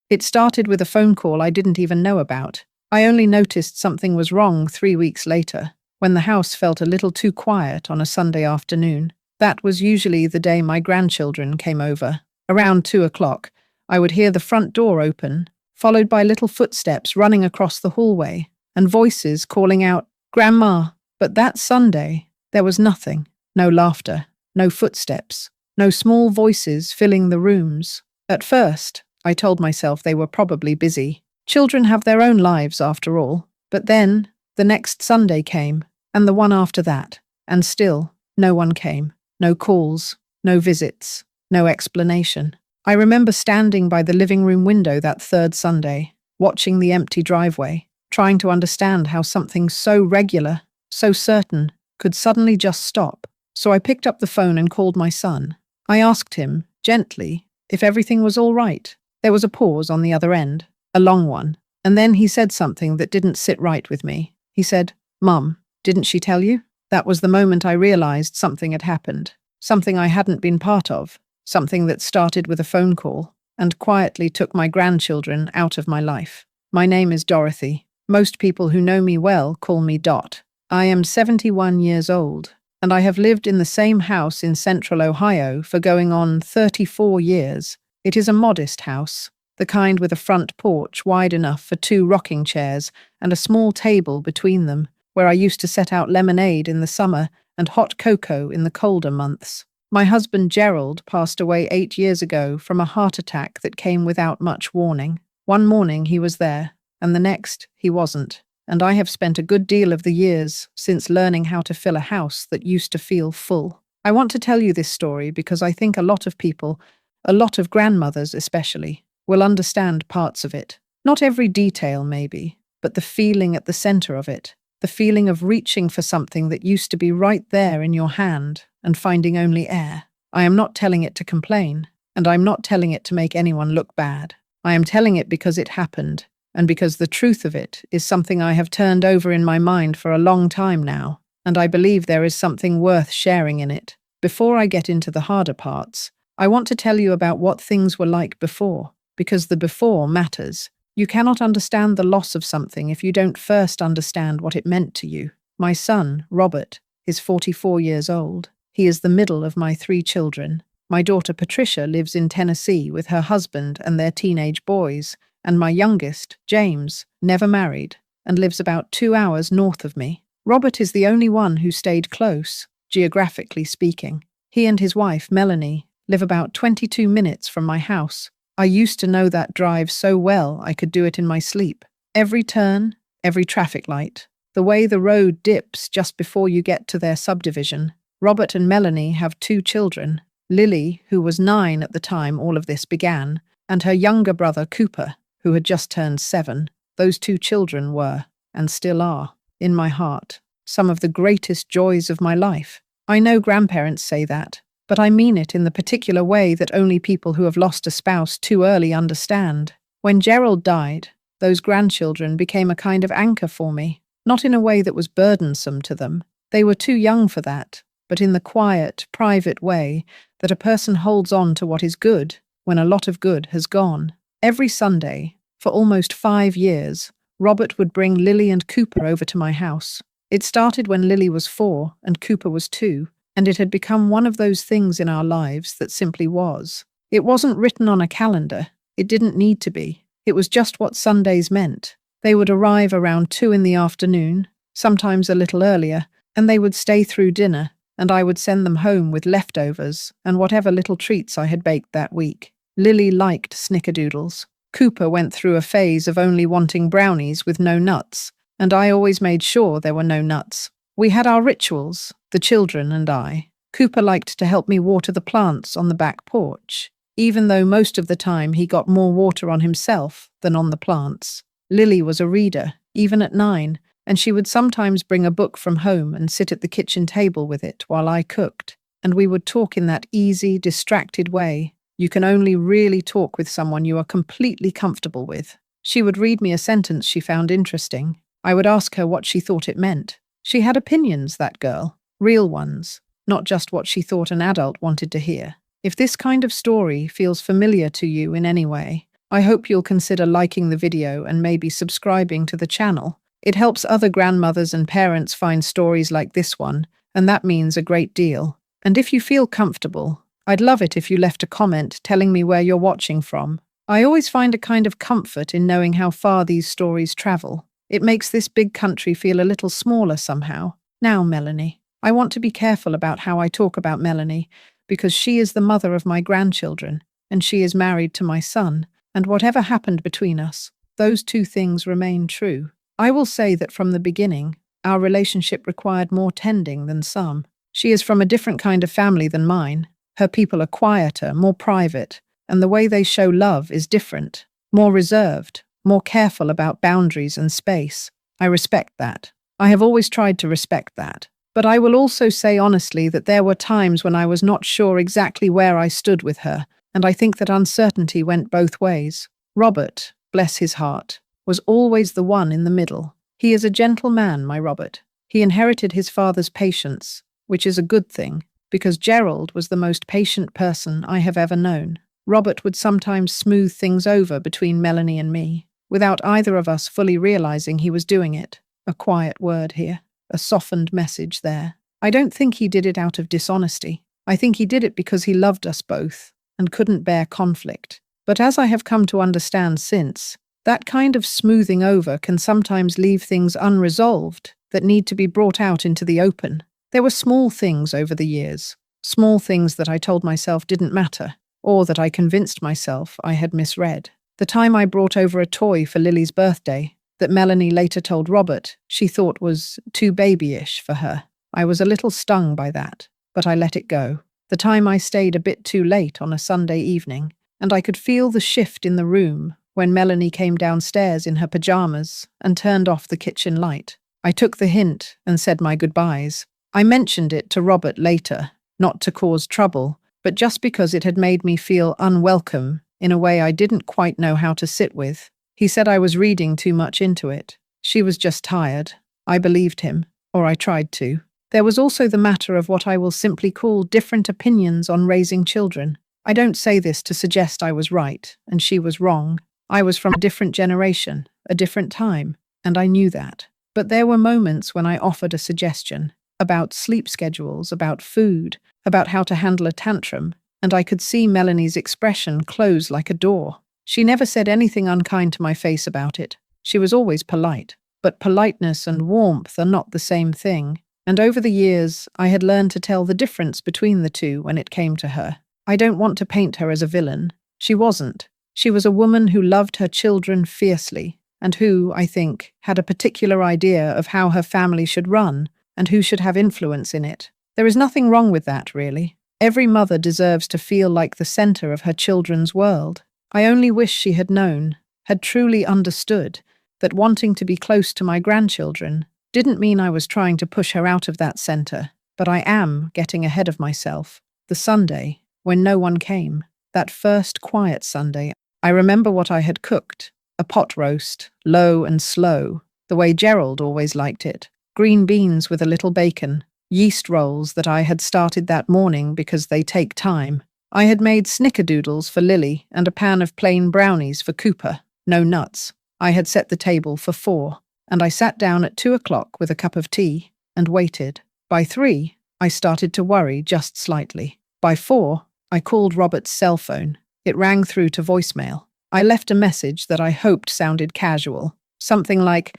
It started with a phone call I didn't even know about. I only noticed something was wrong 3 weeks later, when the house felt a little too quiet on a Sunday afternoon. That was usually the day my grandchildren came over. Around 2 o'clock, I would hear the front door open, followed by little footsteps running across the hallway, and voices calling out, "Grandma!" But that Sunday, there was nothing. No laughter, no footsteps, no small voices filling the rooms. At first, I told myself they were probably busy. Children have their own lives after all. But then, the next Sunday came, and the one after that, and still, no one came. No calls, no visits, no explanation. I remember standing by the living room window that third Sunday, watching the empty driveway, trying to understand how something so regular, so certain, could suddenly just stop. So I picked up the phone and called my son. I asked him, gently, if everything was all right. There was a pause on the other end, a long one, and then he said something that didn't sit right with me. He said, "Mum, didn't she tell you?" That was the moment I realized something had happened, something I hadn't been part of, something that started with a phone call and quietly took my grandchildren out of my life. My name is Dorothy. Most people who know me well call me Dot. I am 71 years old, and I have lived in the same house in central Ohio for going on 34 years. It is a modest house, the kind with a front porch wide enough for 2 rocking chairs and a small table between them, where I used to set out lemonade in the summer and hot cocoa in the colder months. My husband Gerald passed away 8 years ago from a heart attack that came without much warning. One morning he was there, and the next he wasn't, and I have spent a good deal of the years since learning how to fill a house that used to feel full. I want to tell you this story because I think a lot of people, a lot of grandmothers especially, will understand parts of it. Not every detail maybe, but the feeling at the center of it. The feeling of reaching for something that used to be right there in your hand and finding only air. I am not telling it to complain, and I'm not telling it to make anyone look bad. I am telling it because it happened, and because the truth of it is something I have turned over in my mind for a long time now, and I believe there is something worth sharing in it. Before I get into the harder parts, I want to tell you about what things were like before, because the before matters. You cannot understand the loss of something if you don't first understand what it meant to you. My son, Robert, is 44 years old. He is the middle of my 3 children. My daughter Patricia lives in Tennessee with her husband and their teenage boys, and my youngest, James, never married and lives about 2 hours north of me. Robert is the only one who stayed close, geographically speaking. He and his wife, Melanie, live about 22 minutes from my house. I used to know that drive so well I could do it in my sleep. Every turn, every traffic light, the way the road dips just before you get to their subdivision. Robert and Melanie have 2 children, Lily, who was 9 at the time all of this began, and her younger brother Cooper, who had just turned 7. Those 2 children were, and still are, in my heart, some of the greatest joys of my life. I know grandparents say that, but I mean it in the particular way that only people who have lost a spouse too early understand. When Gerald died, those grandchildren became a kind of anchor for me, not in a way that was burdensome to them. They were too young for that, but in the quiet, private way that a person holds on to what is good when a lot of good has gone. Every Sunday, for almost 5 years, Robert would bring Lily and Cooper over to my house. It started when Lily was 4 and Cooper was 2, and it had become one of those things in our lives that simply was. It wasn't written on a calendar. It didn't need to be. It was just what Sundays meant. They would arrive around 2 in the afternoon, sometimes a little earlier, and they would stay through dinner, and I would send them home with leftovers and whatever little treats I had baked that week. Lily liked snickerdoodles. Cooper went through a phase of only wanting brownies with no nuts, and I always made sure there were no nuts. We had our rituals, the children and I. Cooper liked to help me water the plants on the back porch, even though most of the time he got more water on himself than on the plants. Lily was a reader, even at 9, and she would sometimes bring a book from home and sit at the kitchen table with it while I cooked, and we would talk in that easy, distracted way. You can only really talk with someone you are completely comfortable with. She would read me a sentence she found interesting. I would ask her what she thought it meant. She had opinions, that girl, real ones, not just what she thought an adult wanted to hear. If this kind of story feels familiar to you in any way, I hope you'll consider liking the video and maybe subscribing to the channel. It helps other grandmothers and parents find stories like this one, and that means a great deal. And if you feel comfortable, I'd love it if you left a comment telling me where you're watching from. I always find a kind of comfort in knowing how far these stories travel. It makes this big country feel a little smaller somehow. Now, Melanie, I want to be careful about how I talk about Melanie, because she is the mother of my grandchildren, and she is married to my son, and whatever happened between us, those two things remain true. I will say that from the beginning, our relationship required more tending than some. She is from a different kind of family than mine. Her people are quieter, more private, and the way they show love is different, more reserved, more careful about boundaries and space. I respect that. I have always tried to respect that. But I will also say honestly that there were times when I was not sure exactly where I stood with her, and I think that uncertainty went both ways. Robert, bless his heart, was always the one in the middle. He is a gentle man, my Robert. He inherited his father's patience, which is a good thing, because Gerald was the most patient person I have ever known. Robert would sometimes smooth things over between Melanie and me, without either of us fully realizing he was doing it. A quiet word here, a softened message there. I don't think he did it out of dishonesty. I think he did it because he loved us both and couldn't bear conflict. But as I have come to understand since, that kind of smoothing over can sometimes leave things unresolved that need to be brought out into the open. There were small things over the years, small things that I told myself didn't matter, or that I convinced myself I had misread. The time I brought over a toy for Lily's birthday that Melanie later told Robert she thought was too babyish for her. I was a little stung by that, but I let it go. The time I stayed a bit too late on a Sunday evening, and I could feel the shift in the room when Melanie came downstairs in her pajamas and turned off the kitchen light. I took the hint and said my goodbyes. I mentioned it to Robert later, not to cause trouble, but just because it had made me feel unwelcome in a way I didn't quite know how to sit with. He said I was reading too much into it. She was just tired. I believed him, or I tried to. There was also the matter of what I will simply call different opinions on raising children. I don't say this to suggest I was right and she was wrong. I was from a different generation, a different time, and I knew that. But there were moments when I offered a suggestion about sleep schedules, about food, about how to handle a tantrum, and I could see Melanie's expression close like a door. She never said anything unkind to my face about it. She was always polite. But politeness and warmth are not the same thing, and over the years I had learned to tell the difference between the two when it came to her. I don't want to paint her as a villain. She wasn't. She was a woman who loved her children fiercely, and who, I think, had a particular idea of how her family should run and who should have influence in it. There is nothing wrong with that, really. Every mother deserves to feel like the center of her children's world. I only wish she had known, had truly understood, that wanting to be close to my grandchildren didn't mean I was trying to push her out of that center, but I am getting ahead of myself. The Sunday, when no one came, that first quiet Sunday, I remember what I had cooked, a pot roast, low and slow, the way Gerald always liked it, green beans with a little bacon, yeast rolls that I had started that morning because they take time. I had made snickerdoodles for Lily and a pan of plain brownies for Cooper, no nuts. I had set the table for 4, and I sat down at 2 o'clock with a cup of tea and waited. By 3, I started to worry just slightly. By 4, I called Robert's cell phone. It rang through to voicemail. I left a message that I hoped sounded casual. Something like,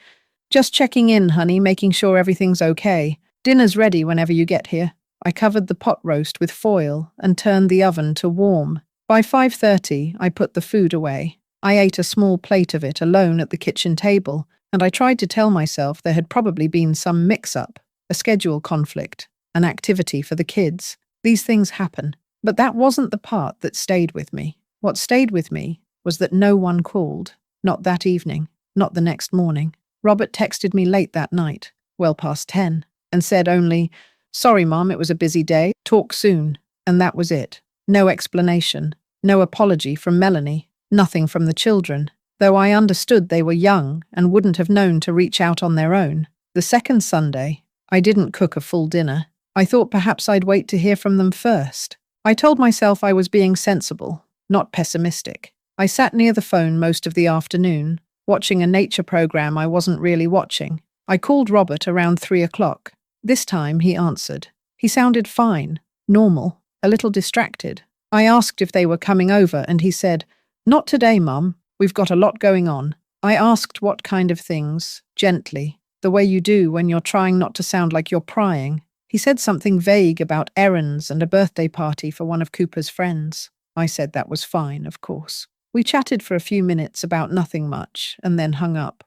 "Just checking in, honey, making sure everything's okay. Dinner's ready whenever you get here." I covered the pot roast with foil and turned the oven to warm. By 5:30, I put the food away. I ate a small plate of it alone at the kitchen table, and I tried to tell myself there had probably been some mix-up, a schedule conflict, an activity for the kids. These things happen. But that wasn't the part that stayed with me. What stayed with me was that no one called. Not that evening, not the next morning. Robert texted me late that night, well past 10, and said only, "Sorry, Mom, it was a busy day. Talk soon." And that was it. No explanation, no apology from Melanie, nothing from the children, though I understood they were young and wouldn't have known to reach out on their own. The second Sunday, I didn't cook a full dinner. I thought perhaps I'd wait to hear from them first. I told myself I was being sensible, not pessimistic. I sat near the phone most of the afternoon, watching a nature program I wasn't really watching. I called Robert around 3 o'clock. This time he answered. He sounded fine, normal, a little distracted. I asked if they were coming over and he said, "Not today, Mum. We've got a lot going on." I asked what kind of things, gently, the way you do when you're trying not to sound like you're prying. He said something vague about errands and a birthday party for one of Cooper's friends. I said that was fine, of course. We chatted for a few minutes about nothing much and then hung up.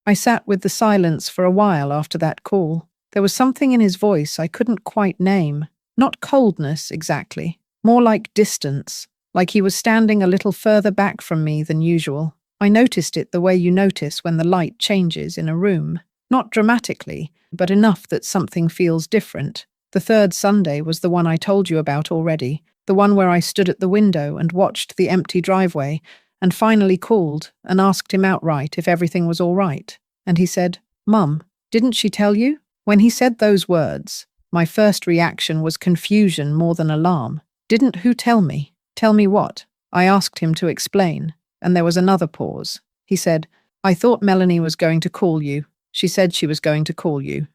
I sat with the silence for a while after that call. There was something in his voice I couldn't quite name. Not coldness, exactly. More like distance, like he was standing a little further back from me than usual. I noticed it the way you notice when the light changes in a room. Not dramatically, but enough that something feels different. The third Sunday was the one I told you about already, the one where I stood at the window and watched the empty driveway and finally called and asked him outright if everything was all right. And he said, "Mum, didn't she tell you?" When he said those words, my first reaction was confusion more than alarm. Didn't who tell me? Tell me what? I asked him to explain, and there was another pause. He said, "I thought Melanie was going to call you. She said she was going to call you."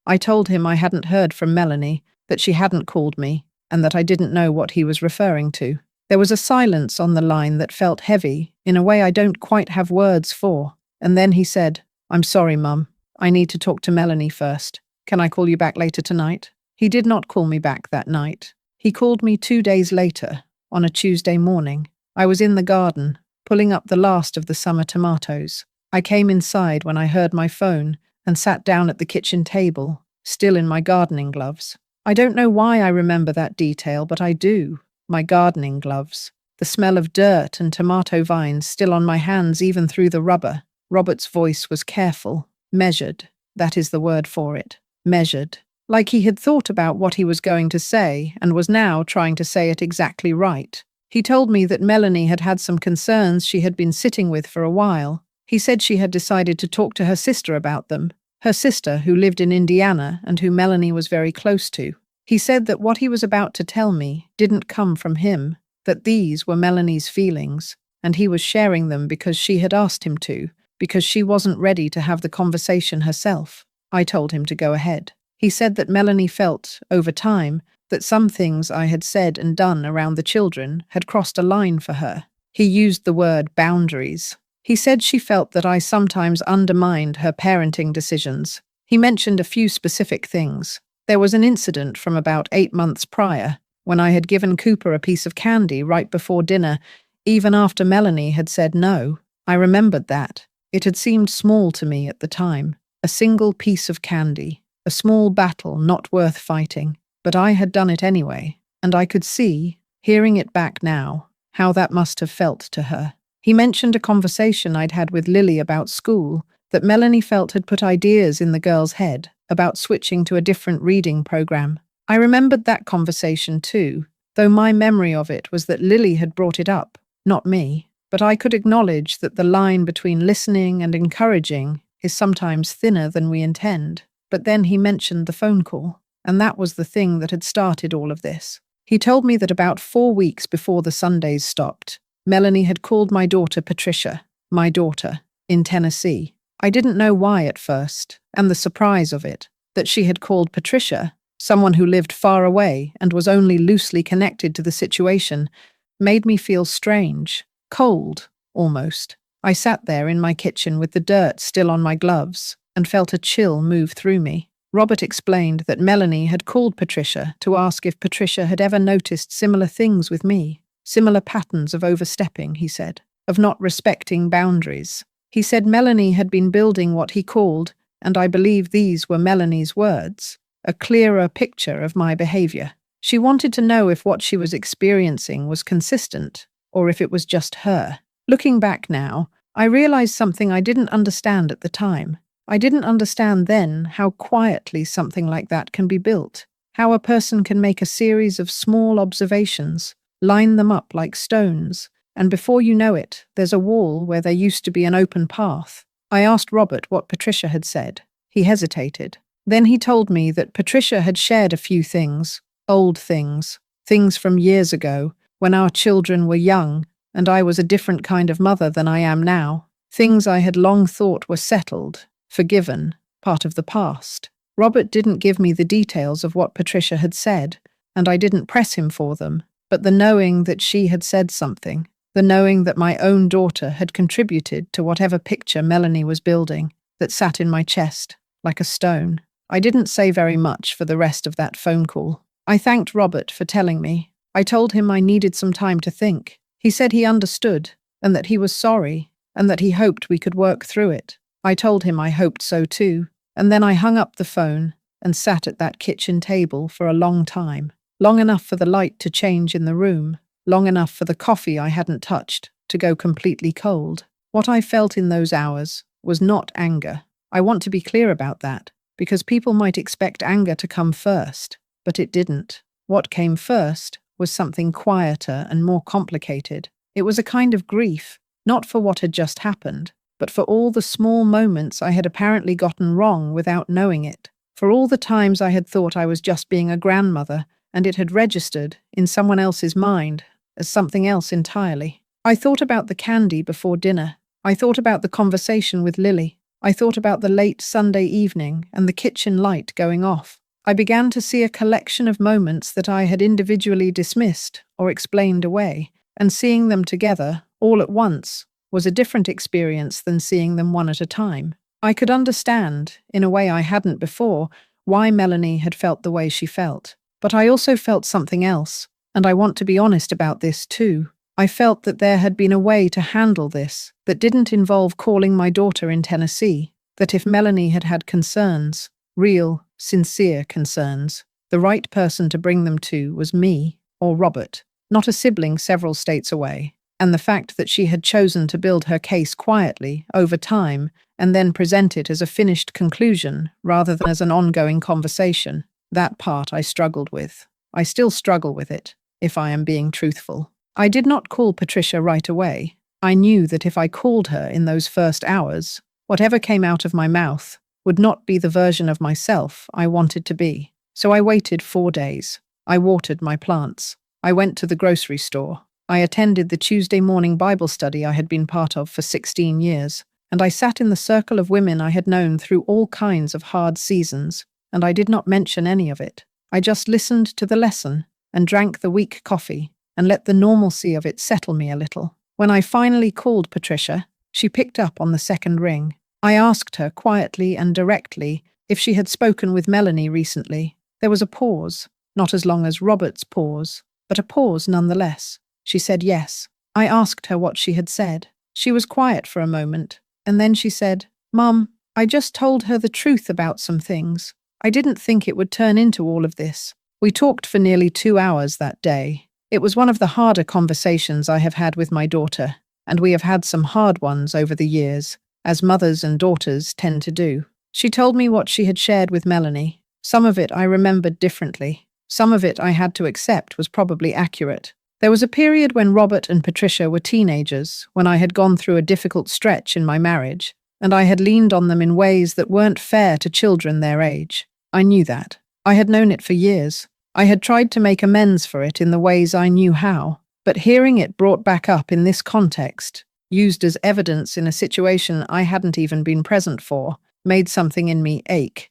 I told him I hadn't heard from Melanie, that she hadn't called me, and that I didn't know what he was referring to. There was a silence on the line that felt heavy, in a way I don't quite have words for. And then he said, "I'm sorry, Mum. I need to talk to Melanie first. Can I call you back later tonight?" He did not call me back that night. He called me 2 days later, on a Tuesday morning. I was in the garden, pulling up the last of the summer tomatoes. I came inside when I heard my phone and sat down at the kitchen table, still in my gardening gloves. I don't know why I remember that detail, but I do. My gardening gloves. The smell of dirt and tomato vines still on my hands even through the rubber. Robert's voice was careful, measured. That is the word for it. Measured. Like he had thought about what he was going to say and was now trying to say it exactly right. He told me that Melanie had had some concerns she had been sitting with for a while. He said she had decided to talk to her sister about them. Her sister, who lived in Indiana and who Melanie was very close to. He said that what he was about to tell me didn't come from him, that these were Melanie's feelings, and he was sharing them because she had asked him to, because she wasn't ready to have the conversation herself. I told him to go ahead. He said that Melanie felt, over time, that some things I had said and done around the children had crossed a line for her. He used the word boundaries. He said she felt that I sometimes undermined her parenting decisions. He mentioned a few specific things. There was an incident from about 8 months prior, when I had given Cooper a piece of candy right before dinner, even after Melanie had said no. I remembered that. It had seemed small to me at the time. A single piece of candy. A small battle not worth fighting. But I had done it anyway, and I could see, hearing it back now, how that must have felt to her. He mentioned a conversation I'd had with Lily about school, that Melanie felt had put ideas in the girl's head about switching to a different reading program. I remembered that conversation too, though my memory of it was that Lily had brought it up, not me. But I could acknowledge that the line between listening and encouraging is sometimes thinner than we intend. But then he mentioned the phone call, and that was the thing that had started all of this. He told me that about 4 weeks before the Sundays stopped, Melanie had called my daughter Patricia, my daughter, in Tennessee. I didn't know why at first, and the surprise of it, that she had called Patricia, someone who lived far away and was only loosely connected to the situation, made me feel strange, cold, almost. I sat there in my kitchen with the dirt still on my gloves and felt a chill move through me. Robert explained that Melanie had called Patricia to ask if Patricia had ever noticed similar things with me, similar patterns of overstepping, he said, of not respecting boundaries. He said Melanie had been building what he called, and I believe these were Melanie's words, a clearer picture of my behavior. She wanted to know if what she was experiencing was consistent, or if it was just her. Looking back now, I realized something I didn't understand at the time. I didn't understand then how quietly something like that can be built, how a person can make a series of small observations, line them up like stones, and before you know it, there's a wall where there used to be an open path. I asked Robert what Patricia had said. He hesitated. Then he told me that Patricia had shared a few things, old things, things from years ago, when our children were young, and I was a different kind of mother than I am now. Things I had long thought were settled, forgiven, part of the past. Robert didn't give me the details of what Patricia had said, and I didn't press him for them, but the knowing that she had said something, the knowing that my own daughter had contributed to whatever picture Melanie was building, that sat in my chest, like a stone. I didn't say very much for the rest of that phone call. I thanked Robert for telling me. I told him I needed some time to think. He said he understood, and that he was sorry, and that he hoped we could work through it. I told him I hoped so too, and then I hung up the phone and sat at that kitchen table for a long time. Long enough for the light to change in the room, long enough for the coffee I hadn't touched to go completely cold. What I felt in those hours was not anger. I want to be clear about that, because people might expect anger to come first, but it didn't. What came first was something quieter and more complicated. It was a kind of grief, not for what had just happened, but for all the small moments I had apparently gotten wrong without knowing it, for all the times I had thought I was just being a grandmother, and it had registered, in someone else's mind, as something else entirely. I thought about the candy before dinner. I thought about the conversation with Lily. I thought about the late Sunday evening and the kitchen light going off. I began to see a collection of moments that I had individually dismissed or explained away, and seeing them together, all at once, was a different experience than seeing them one at a time. I could understand, in a way I hadn't before, why Melanie had felt the way she felt. But I also felt something else, and I want to be honest about this too. I felt that there had been a way to handle this that didn't involve calling my daughter in Tennessee, that if Melanie had had concerns, real, sincere concerns, the right person to bring them to was me or Robert, not a sibling several states away. And the fact that she had chosen to build her case quietly, over time, and then present it as a finished conclusion rather than as an ongoing conversation, that part I struggled with. I still struggle with it, if I am being truthful. I did not call Patricia right away. I knew that if I called her in those first hours, whatever came out of my mouth would not be the version of myself I wanted to be. So I waited 4 days. I watered my plants. I went to the grocery store. I attended the Tuesday morning Bible study I had been part of for 16 years, and I sat in the circle of women I had known through all kinds of hard seasons, and I did not mention any of it. I just listened to the lesson and drank the weak coffee and let the normalcy of it settle me a little. When I finally called Patricia, she picked up on the second ring. I asked her quietly and directly if she had spoken with Melanie recently. There was a pause, not as long as Robert's pause, but a pause nonetheless. She said yes. I asked her what she had said. She was quiet for a moment, and then she said, "Mum, I just told her the truth about some things. I didn't think it would turn into all of this." We talked for nearly 2 hours that day. It was one of the harder conversations I have had with my daughter, and we have had some hard ones over the years, as mothers and daughters tend to do. She told me what she had shared with Melanie. Some of it I remembered differently. Some of it I had to accept was probably accurate. There was a period when Robert and Patricia were teenagers, when I had gone through a difficult stretch in my marriage, and I had leaned on them in ways that weren't fair to children their age. I knew that. I had known it for years. I had tried to make amends for it in the ways I knew how, but hearing it brought back up in this context, used as evidence in a situation I hadn't even been present for, made something in me ache.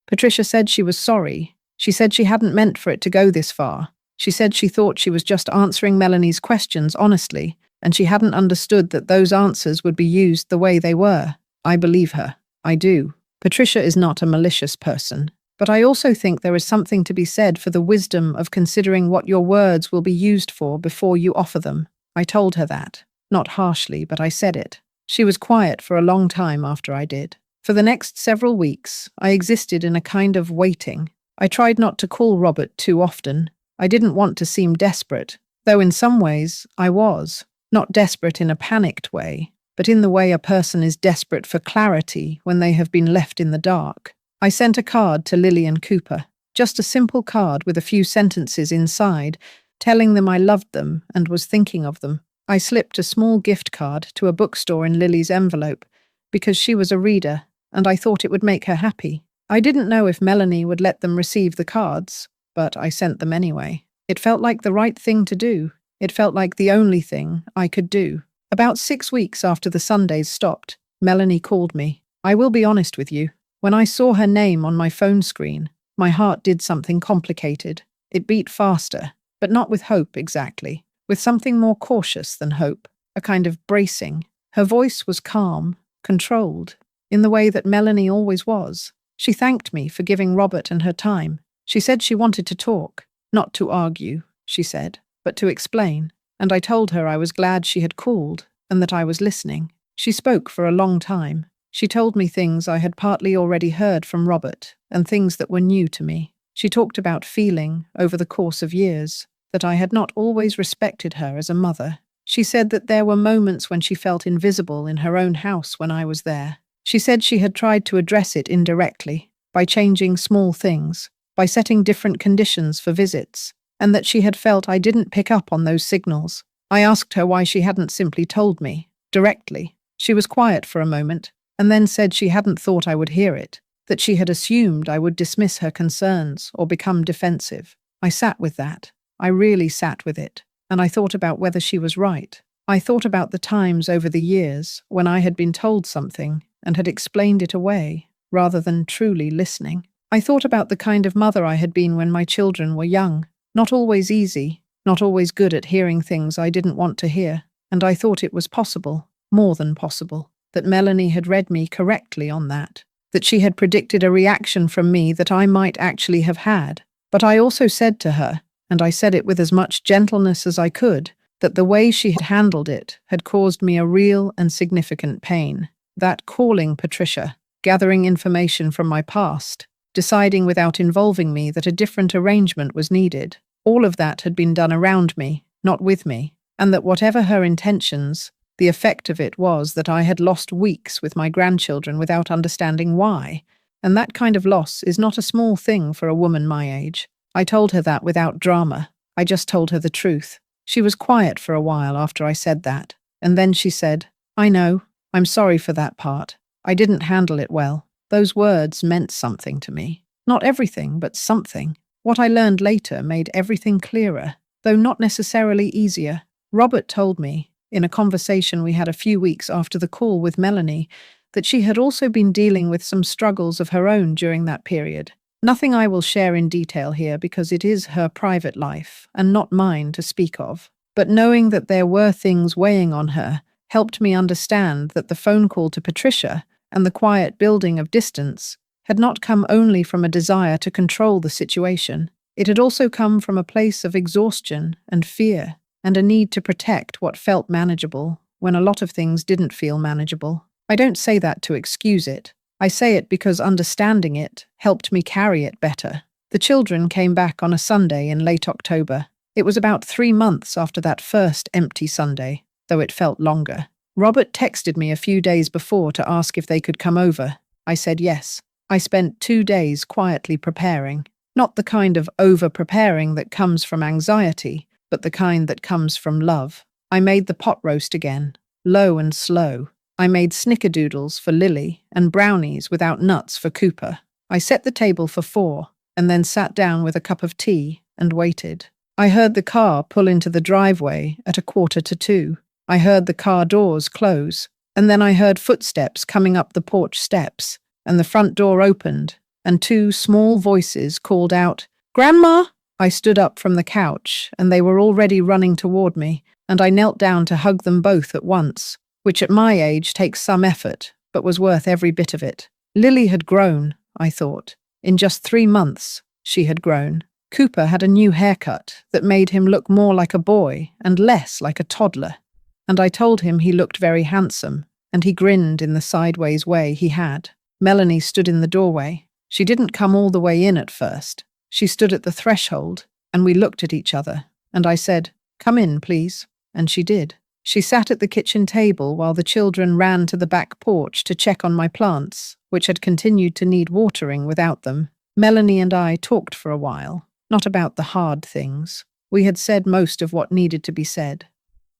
Patricia said she was sorry. She said she hadn't meant for it to go this far. She said she thought she was just answering Melanie's questions honestly, and she hadn't understood that those answers would be used the way they were. I believe her. I do. Patricia is not a malicious person. But I also think there is something to be said for the wisdom of considering what your words will be used for before you offer them. I told her that. Not harshly, but I said it. She was quiet for a long time after I did. For the next several weeks, I existed in a kind of waiting. I tried not to call Robert too often. I didn't want to seem desperate, though in some ways I was. Not desperate in a panicked way, but in the way a person is desperate for clarity when they have been left in the dark. I sent a card to Lily and Cooper, just a simple card with a few sentences inside, telling them I loved them and was thinking of them. I slipped a small gift card to a bookstore in Lily's envelope, because she was a reader, and I thought it would make her happy. I didn't know if Melanie would let them receive the cards, but I sent them anyway. It felt like the right thing to do. It felt like the only thing I could do. About 6 weeks after the Sundays stopped, Melanie called me. I will be honest with you. When I saw her name on my phone screen, my heart did something complicated. It beat faster, but not with hope exactly, with something more cautious than hope, a kind of bracing. Her voice was calm, controlled, in the way that Melanie always was. She thanked me for giving Robert and her time. She said she wanted to talk, not to argue, she said, but to explain, and I told her I was glad she had called and that I was listening. She spoke for a long time. She told me things I had partly already heard from Robert and things that were new to me. She talked about feeling, over the course of years, that I had not always respected her as a mother. She said that there were moments when she felt invisible in her own house when I was there. She said she had tried to address it indirectly, by changing small things, by setting different conditions for visits, and that she had felt I didn't pick up on those signals. I asked her why she hadn't simply told me, directly. She was quiet for a moment, and then said she hadn't thought I would hear it, that she had assumed I would dismiss her concerns or become defensive. I sat with that. I really sat with it, and I thought about whether she was right. I thought about the times over the years when I had been told something and had explained it away, rather than truly listening. I thought about the kind of mother I had been when my children were young, not always easy, not always good at hearing things I didn't want to hear, and I thought it was possible, more than possible, that Melanie had read me correctly on that she had predicted a reaction from me that I might actually have had. But I also said to her, and I said it with as much gentleness as I could, that the way she had handled it had caused me a real and significant pain. That calling Patricia, gathering information from my past, deciding without involving me that a different arrangement was needed, all of that had been done around me, not with me, and that whatever her intentions, the effect of it was that I had lost weeks with my grandchildren without understanding why, and that kind of loss is not a small thing for a woman my age. I told her that without drama. I just told her the truth. She was quiet for a while after I said that, and then she said, "I know, I'm sorry for that part. I didn't handle it well." Those words meant something to me. Not everything, but something. What I learned later made everything clearer, though not necessarily easier. Robert told me, in a conversation we had a few weeks after the call with Melanie, that she had also been dealing with some struggles of her own during that period. Nothing I will share in detail here because it is her private life and not mine to speak of. But knowing that there were things weighing on her helped me understand that the phone call to Patricia and the quiet building of distance had not come only from a desire to control the situation. It had also come from a place of exhaustion and fear, and a need to protect what felt manageable when a lot of things didn't feel manageable. I don't say that to excuse it. I say it because understanding it helped me carry it better. The children came back on a Sunday in late October. It was about 3 months after that first empty Sunday, though it felt longer. Robert texted me a few days before to ask if they could come over. I said yes. I spent 2 days quietly preparing. Not the kind of over-preparing that comes from anxiety, but the kind that comes from love. I made the pot roast again, low and slow. I made snickerdoodles for Lily and brownies without nuts for Cooper. I set the table for 4 and then sat down with a cup of tea and waited. I heard the car pull into the driveway at 1:45. I heard the car doors close, and then I heard footsteps coming up the porch steps, and the front door opened, and 2 small voices called out, "Grandma!" I stood up from the couch, and they were already running toward me, and I knelt down to hug them both at once, which at my age takes some effort, but was worth every bit of it. Lily had grown, I thought. In just 3 months, she had grown. Cooper had a new haircut that made him look more like a boy and less like a toddler, and I told him he looked very handsome, and he grinned in the sideways way he had. Melanie stood in the doorway. She didn't come all the way in at first. She stood at the threshold, and we looked at each other, and I said, "Come in, please," and she did. She sat at the kitchen table while the children ran to the back porch to check on my plants, which had continued to need watering without them. Melanie and I talked for a while, not about the hard things. We had said most of what needed to be said.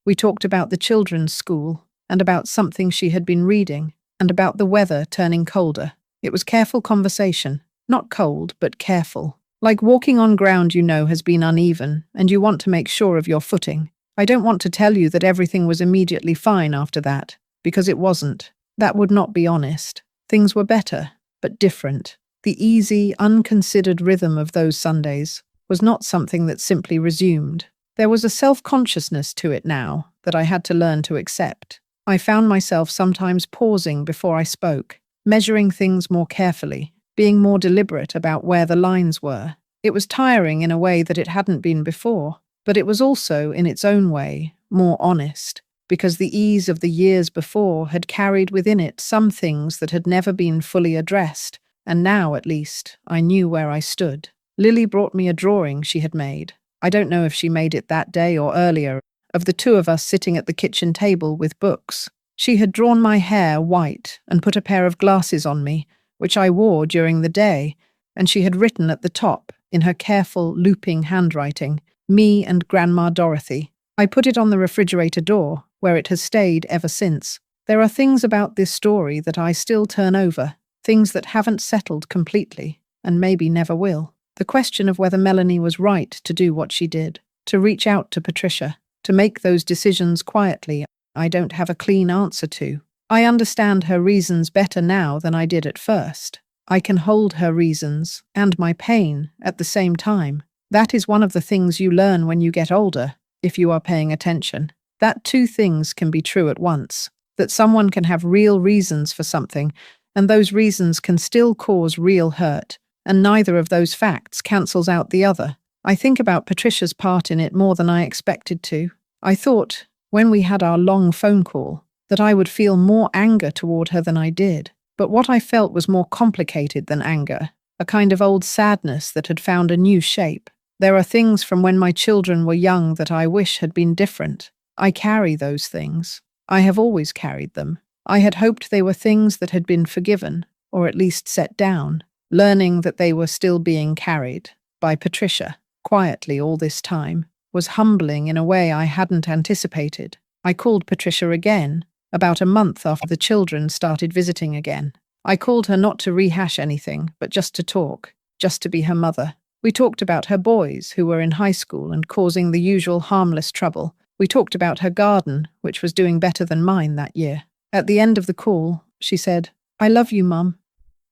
We talked about the children's school, and about something she had been reading, and about the weather turning colder. It was careful conversation, not cold, but careful. Like walking on ground you know has been uneven, and you want to make sure of your footing. I don't want to tell you that everything was immediately fine after that, because it wasn't. That would not be honest. Things were better, but different. The easy, unconsidered rhythm of those Sundays was not something that simply resumed. There was a self-consciousness to it now that I had to learn to accept. I found myself sometimes pausing before I spoke, measuring things more carefully, being more deliberate about where the lines were. It was tiring in a way that it hadn't been before, but it was also, in its own way, more honest, because the ease of the years before had carried within it some things that had never been fully addressed, and now, at least, I knew where I stood. Lily brought me a drawing she had made. I don't know if she made it that day or earlier, of the two of us sitting at the kitchen table with books. She had drawn my hair white and put a pair of glasses on me, which I wore during the day, and she had written at the top, in her careful, looping handwriting, "Me and Grandma Dorothy." I put it on the refrigerator door, where it has stayed ever since. There are things about this story that I still turn over, things that haven't settled completely, and maybe never will. The question of whether Melanie was right to do what she did, to reach out to Patricia, to make those decisions quietly, I don't have a clean answer to. I understand her reasons better now than I did at first. I can hold her reasons and my pain at the same time. That is one of the things you learn when you get older, if you are paying attention. That two things can be true at once. That someone can have real reasons for something, and those reasons can still cause real hurt, and neither of those facts cancels out the other. I think about Patricia's part in it more than I expected to. I thought, when we had our long phone call, that I would feel more anger toward her than I did. But what I felt was more complicated than anger, a kind of old sadness that had found a new shape. There are things from when my children were young that I wish had been different. I carry those things. I have always carried them. I had hoped they were things that had been forgiven, or at least set down, learning that they were still being carried by Patricia, quietly all this time, was humbling in a way I hadn't anticipated. I called Patricia again, about a month after the children started visiting again. I called her not to rehash anything, but just to talk, just to be her mother. We talked about her boys, who were in high school and causing the usual harmless trouble. We talked about her garden, which was doing better than mine that year. At the end of the call, she said, "I love you, Mum."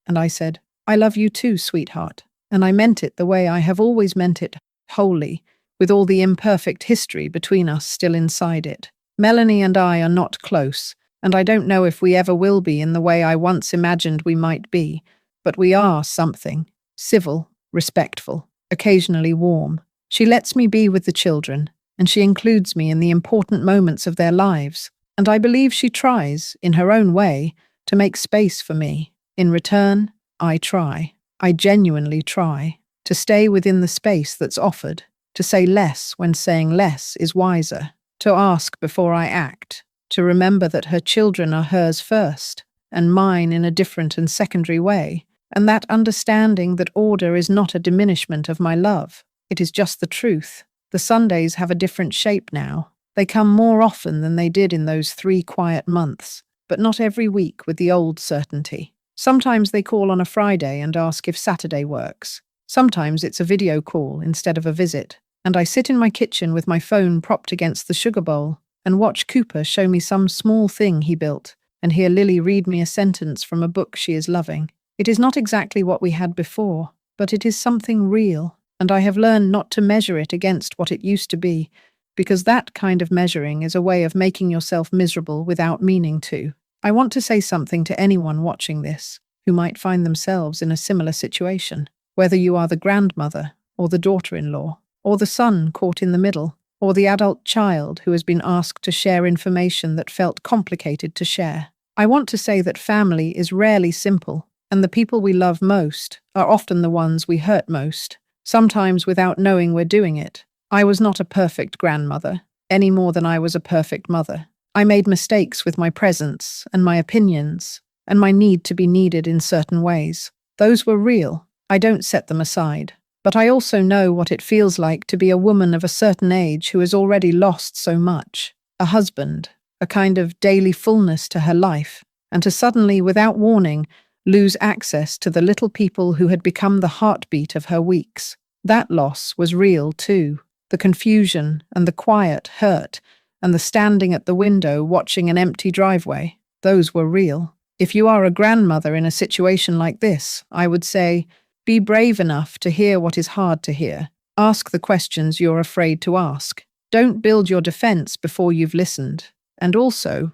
And I said, "I love you too, sweetheart." And I meant it the way I have always meant it, wholly, with all the imperfect history between us still inside it. Melanie and I are not close, and I don't know if we ever will be in the way I once imagined we might be, but we are something. Civil, respectful, occasionally warm. She lets me be with the children, and she includes me in the important moments of their lives, and I believe she tries, in her own way, to make space for me. In return, I try. I genuinely try to stay within the space that's offered, to say less when saying less is wiser, to ask before I act, to remember that her children are hers first, and mine in a different and secondary way, and that understanding that order is not a diminishment of my love. It is just the truth. The Sundays have a different shape now. They come more often than they did in those 3 quiet months, but not every week with the old certainty. Sometimes they call on a Friday and ask if Saturday works. Sometimes it's a video call instead of a visit, and I sit in my kitchen with my phone propped against the sugar bowl and watch Cooper show me some small thing he built and hear Lily read me a sentence from a book she is loving. It is not exactly what we had before, but it is something real, and I have learned not to measure it against what it used to be, because that kind of measuring is a way of making yourself miserable without meaning to. I want to say something to anyone watching this who might find themselves in a similar situation, whether you are the grandmother or the daughter-in-law, or the son caught in the middle, or the adult child who has been asked to share information that felt complicated to share. I want to say that family is rarely simple, and the people we love most are often the ones we hurt most, sometimes without knowing we're doing it. I was not a perfect grandmother, any more than I was a perfect mother. I made mistakes with my presence and my opinions and my need to be needed in certain ways. Those were real. I don't set them aside. But I also know what it feels like to be a woman of a certain age who has already lost so much. A husband, a kind of daily fullness to her life, and to suddenly, without warning, lose access to the little people who had become the heartbeat of her weeks. That loss was real too. The confusion and the quiet hurt, and the standing at the window watching an empty driveway, those were real. If you are a grandmother in a situation like this, I would say, be brave enough to hear what is hard to hear. Ask the questions you're afraid to ask. Don't build your defense before you've listened. And also,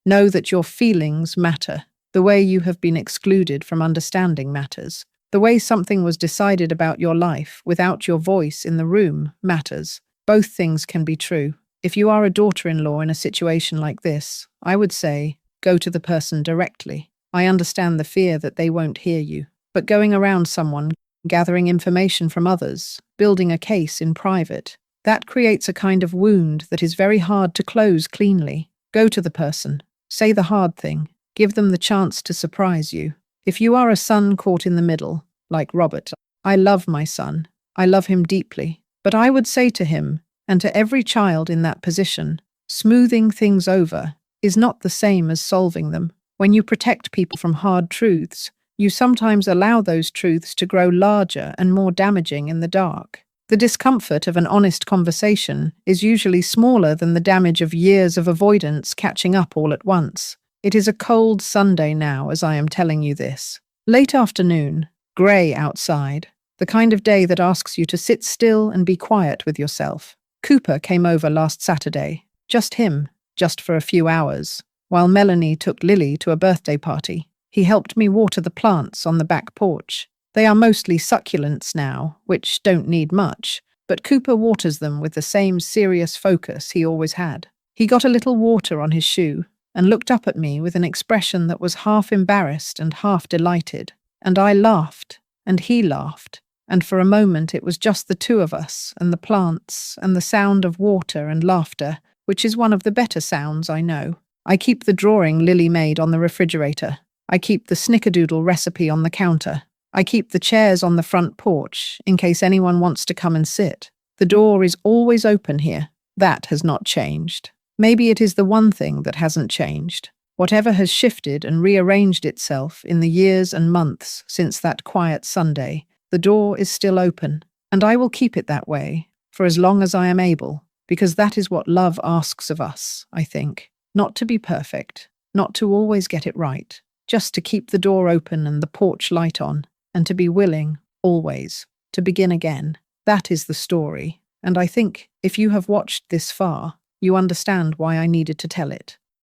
know that your feelings matter. The way you have been excluded from understanding matters. The way something was decided about your life without your voice in the room matters. Both things can be true. If you are a daughter-in-law in a situation like this, I would say, go to the person directly. I understand the fear that they won't hear you. But going around someone, gathering information from others, building a case in private, that creates a kind of wound that is very hard to close cleanly. Go to the person. Say the hard thing. Give them the chance to surprise you. If you are a son caught in the middle, like Robert, I love my son. I love him deeply. But I would say to him, and to every child in that position, smoothing things over is not the same as solving them. When you protect people from hard truths, you sometimes allow those truths to grow larger and more damaging in the dark. The discomfort of an honest conversation is usually smaller than the damage of years of avoidance catching up all at once. It is a cold Sunday now as I am telling you this. Late afternoon, grey outside, the kind of day that asks you to sit still and be quiet with yourself. Cooper came over last Saturday. Just him, just for a few hours, while Melanie took Lily to a birthday party. He helped me water the plants on the back porch. They are mostly succulents now, which don't need much, but Cooper waters them with the same serious focus he always had. He got a little water on his shoe and looked up at me with an expression that was half embarrassed and half delighted. And I laughed, and he laughed, and for a moment it was just the two of us and the plants and the sound of water and laughter, which is one of the better sounds I know. I keep the drawing Lily made on the refrigerator. I keep the snickerdoodle recipe on the counter. I keep the chairs on the front porch in case anyone wants to come and sit. The door is always open here. That has not changed. Maybe it is the one thing that hasn't changed. Whatever has shifted and rearranged itself in the years and months since that quiet Sunday, the door is still open, and I will keep it that way for as long as I am able, because that is what love asks of us, I think. Not to be perfect, not to always get it right, just to keep the door open and the porch light on, and to be willing, always, to begin again. That is the story, and I think if you have watched this far, you understand why I needed to tell it.